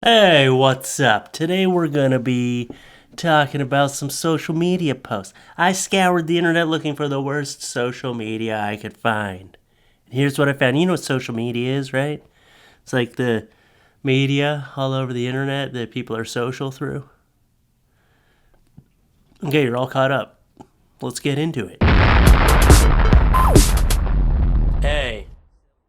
Hey, what's up? Today we're gonna be talking about some social media posts. I scoured the internet looking for the worst social media I could find. And here's what I found. You know what social media is, right? It's like the media all over the internet that people are social through. Okay, you're all caught up. Let's get into it. Hey,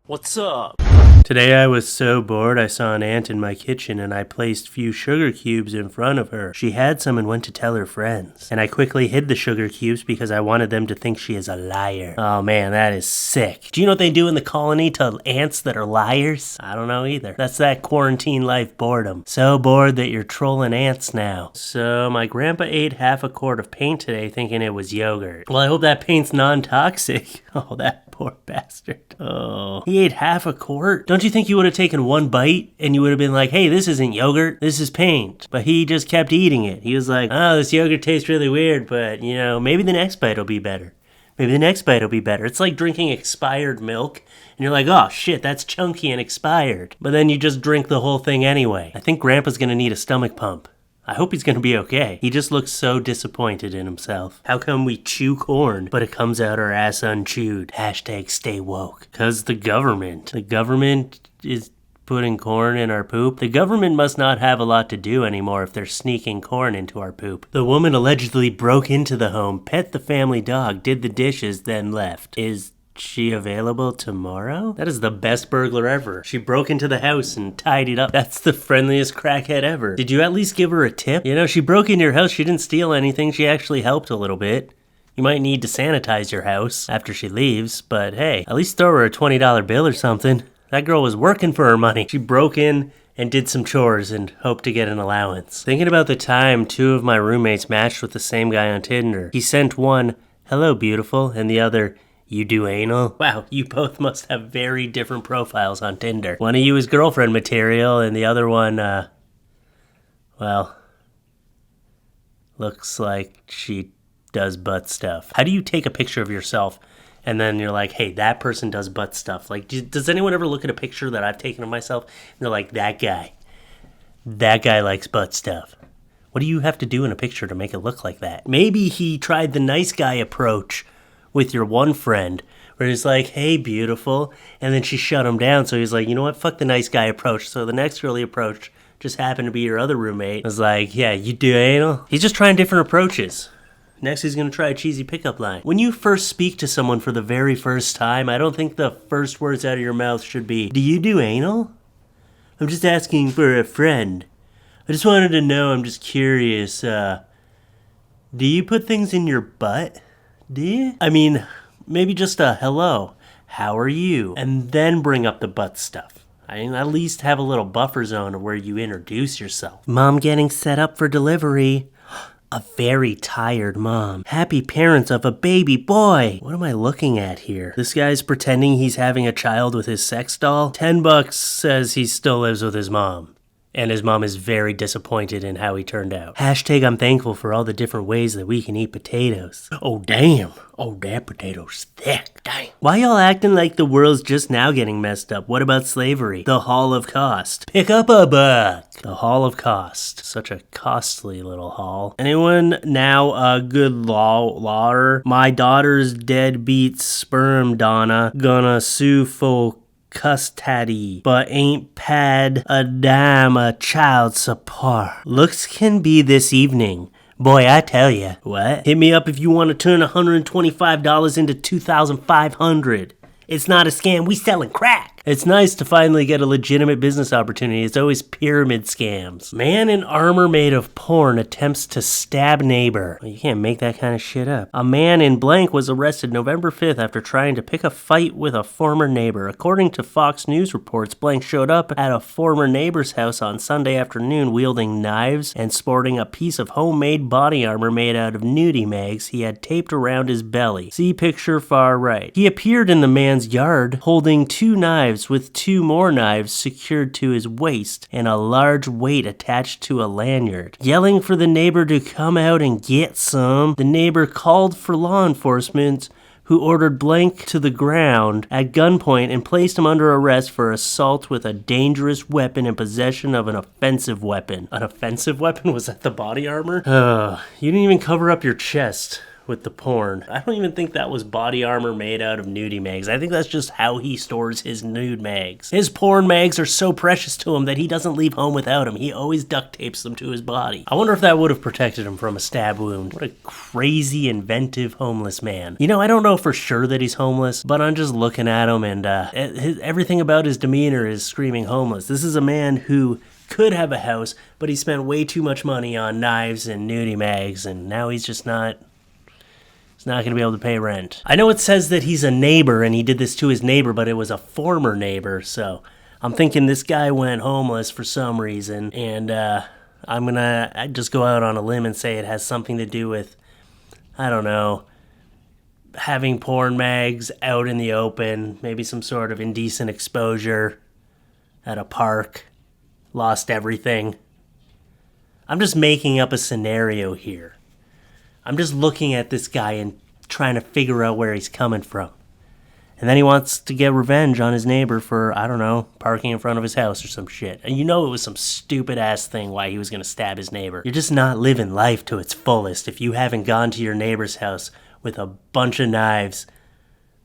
what's up? Today I was so bored I saw an ant in my kitchen and I placed few sugar cubes in front of her. She had some and went to tell her friends. And I quickly hid the sugar cubes because I wanted them to think she is a liar. Oh man, that is sick. Do you know what they do in the colony to ants that are liars? I don't know either. That's that quarantine life boredom. So bored that you're trolling ants now. So my grandpa ate half a quart of paint today thinking it was yogurt. Well, I hope that paint's non-toxic. Oh, that poor bastard. Oh, he ate half a quart? Don't you think you would have taken one bite and you would have been like, hey, this isn't yogurt, this is paint? But he just kept eating it. He was like, oh, this yogurt tastes really weird, but you know, maybe the next bite will be better. Maybe the next bite will be better. It's like drinking expired milk and you're like, oh shit, that's chunky and expired. But then you just drink the whole thing anyway. I think Grandpa's gonna need a stomach pump. I hope he's gonna be okay. He just looks so disappointed in himself. How come we chew corn, but it comes out our ass unchewed? Hashtag stay woke. Cause the government is putting corn in our poop. The government must not have a lot to do anymore if they're sneaking corn into our poop. The woman allegedly broke into the home, pet the family dog, did the dishes, then left. Is she available tomorrow? That is the best burglar ever. She broke into the house and tidied up. That's the friendliest crackhead ever. Did you at least give her a tip? You know, she broke into your house. She didn't steal anything. She actually helped a little bit. You might need to sanitize your house after she leaves, but hey, at least throw her a $20 bill or something. That girl was working for her money. She broke in and did some chores and hoped to get an allowance. Thinking about the time two of my roommates matched with the same guy on Tinder. He sent one, hello beautiful, and the other, you do anal? Wow, you both must have very different profiles on Tinder. One of you is girlfriend material, and the other one, well, looks like she does butt stuff. How do you take a picture of yourself and then you're like, hey, that person does butt stuff? Like, does anyone ever look at a picture that I've taken of myself and they're like, that guy likes butt stuff? What do you have to do in a picture to make it look like that? Maybe he tried the nice guy approach with your one friend, where he's like, hey, beautiful, and then she shut him down, so he's like, you know what, fuck the nice guy approach. So the next girl he approached just happened to be your other roommate. I was like, yeah, you do anal? He's just trying different approaches. Next he's gonna try a cheesy pickup line. When you first speak to someone for the very first time, I don't think the first words out of your mouth should be, do you do anal? I'm just asking for a friend. I just wanted to know, I'm just curious, do you put things in your butt? Do you? I mean, maybe just a hello, how are you? And then bring up the butt stuff. I mean, at least have a little buffer zone where you introduce yourself. Mom getting set up for delivery. A very tired mom. Happy parents of a baby boy. What am I looking at here? This guy's pretending he's having a child with his sex doll. $10 says he still lives with his mom. And his mom is very disappointed in how he turned out. Hashtag I'm thankful for all the different ways that we can eat potatoes. Oh damn. Oh, that potato's thick. Dang. Why y'all acting like the world's just now getting messed up? What about slavery? The Hall of Cost. Pick up a buck. The Hall of Cost. Such a costly little hall. Anyone now a good lawer? My daughter's deadbeat sperm Donna gonna sue for custody, but ain't paid a dime of child support. Looks can be this evening. Boy, I tell ya. What? Hit me up if you want to turn $125 into $2,500. It's not a scam, we selling crack. It's nice to finally get a legitimate business opportunity. It's always pyramid scams. Man in armor made of porn attempts to stab neighbor. Well, you can't make that kind of shit up. A man in blank was arrested November 5th after trying to pick a fight with a former neighbor. According to Fox News reports, blank showed up at a former neighbor's house on Sunday afternoon wielding knives and sporting a piece of homemade body armor made out of nudie mags he had taped around his belly. See picture far right. He appeared in the man's yard holding two knives with two more knives secured to his waist and a large weight attached to a lanyard. Yelling for the neighbor to come out and get some, the neighbor called for law enforcement, who ordered blank to the ground at gunpoint and placed him under arrest for assault with a dangerous weapon and possession of an offensive weapon. An offensive weapon? Was that the body armor? You didn't even cover up your chest with the porn. I don't even think that was body armor made out of nudie mags. I think that's just how he stores his nude mags. His porn mags are so precious to him that he doesn't leave home without them. He always duct tapes them to his body. I wonder if that would have protected him from a stab wound. What a crazy, inventive homeless man. You know, I don't know for sure that he's homeless, but I'm just looking at him and everything about his demeanor is screaming homeless. This is a man who could have a house, but he spent way too much money on knives and nudie mags, and now he's just not... He's not going to be able to pay rent. I know it says that he's a neighbor and he did this to his neighbor, but it was a former neighbor. So I'm thinking this guy went homeless for some reason. And I'm going to just go out on a limb and say it has something to do with, I don't know, having porn mags out in the open, maybe some sort of indecent exposure at a park, lost everything. I'm just making up a scenario here. I'm just looking at this guy and trying to figure out where he's coming from. And then he wants to get revenge on his neighbor for, I don't know, parking in front of his house or some shit. And you know it was some stupid-ass thing why he was going to stab his neighbor. You're just not living life to its fullest if you haven't gone to your neighbor's house with a bunch of knives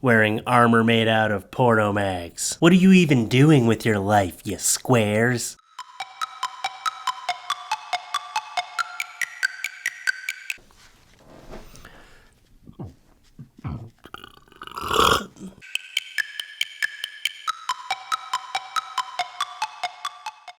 wearing armor made out of porno mags. What are you even doing with your life, you squares?